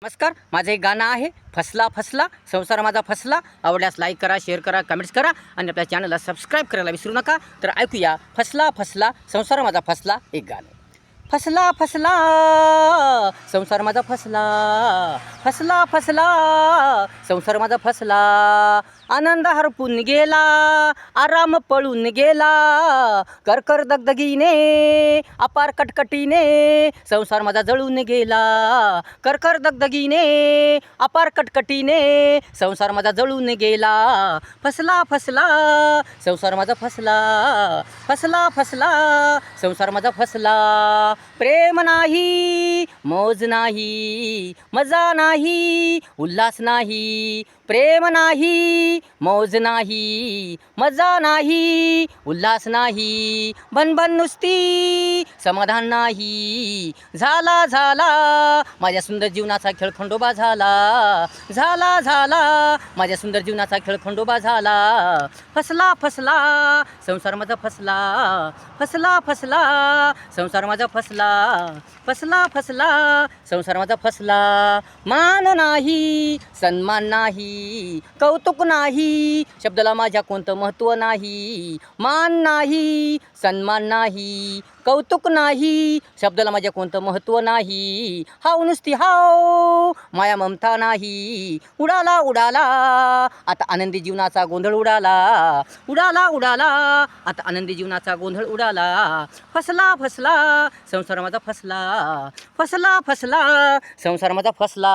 नमस्कार, माझं एक गाणं आहे फसला फसला संसार माझा फसला. आवडल्यास लाईक करा, शेअर करा, कमेंट्स करा आणि आपल्या चॅनलला सबस्क्राईब करायला विसरू नका. तर ऐकूया फसला फसला संसार माझा फसला एक गाणं. फसला फसला संसार माझा फसला, फसला फसला संसार माझा फसला. आनंद हरपून गेला, आराम पळून गेला, करकर दगदगीने अपार कटकटीने संसार माझा जळून गेला. करकर दगदगीने अपार कटकटीने संसार माझा जळून गेला. फसला फसला संसार माझा फसला, फसला फसला संसार माझा फसला. प्रेम नाही, मौज नाही, मजा नाही, उल्हास नाही. प्रेम नाही, मौज नाही, मजा नाही, उल्हास नाही. भनभन नुसती, समाधान नाही. झाला झाला माझ्या सुंदर जीवनाचा खेळ खंडोबा झाला. झाला झाला माझ्या सुंदर जीवनाचा खेळ खंडोबा झाला. फसला फसला संसार माझा फसला, फसला फसला संसार माझा फसला, फसला फसला संसार माझा फसला. मान नाही, सन्मान नाही, कौतुक नाही, शब्दाला माझ्या कोणतं महत्त्व नाही. मान नाही, सन्मान नाही, कौतुक नाही, शब्दाला माझ्या कोणतं महत्त्व नाही. हाव नुसती हाव, माया ममता नाही. उडाला उडाला आता आनंदी जीवनाचा गोंधळ उडाला. उडाला उडाला आता आनंदी जीवनाचा गोंधळ उडाला. फसला फसला संसार माझा फसला, फसला फसला संसार माझा फसला.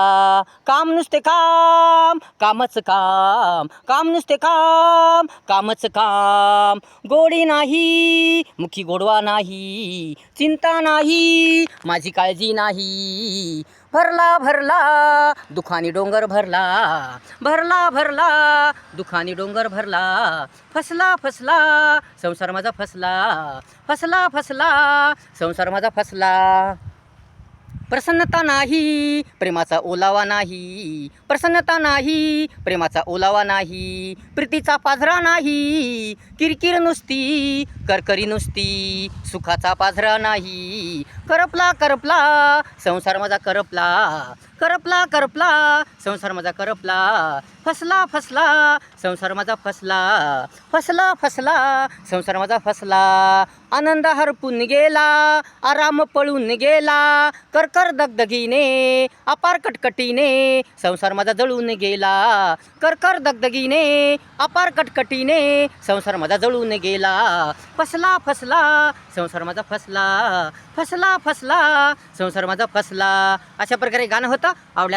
काम नुसते काम, कामच काम, काम नुसते काम, कामच काम. गोडी नाही, मुखी गोडवा नाही, चिंता नाही, माझी काळजी नाही. भरला भरला दुखानी डोंगर भरला, भरला भरला दुखानी डोंगर भरला. फसला फसला संसार माझा फसला, फसला फसला संसार माझा फसला. प्रसन्नता नाही, प्रेमाचा ओलावा नाही. प्रसन्नता नाही, प्रेमाचा ओलावा नाही. प्रीतीचा पाझरा नाही, किरकिर नुसती, करकरी नुसती, सुखाचा पाझरा नाही. करपला करपला संसार माझा करपला, करपला करपला संसार माझा करपला. फसला फसला संसार माझा फसला, फसला फसला संसार माझा फसला. आनंद हरपून गेला, आराम पळून गेला, करकर दगदगीने अपार कटकटीने संसार माझा जळून गेला. करकर दगदगीने अपार कटकटीने संसार माझा जळून गेला. फसला फसला संसार माझा फसला, फसला फसला संसार माझा फसला. अशा प्रकारे गाणं होतं. आवडल्यास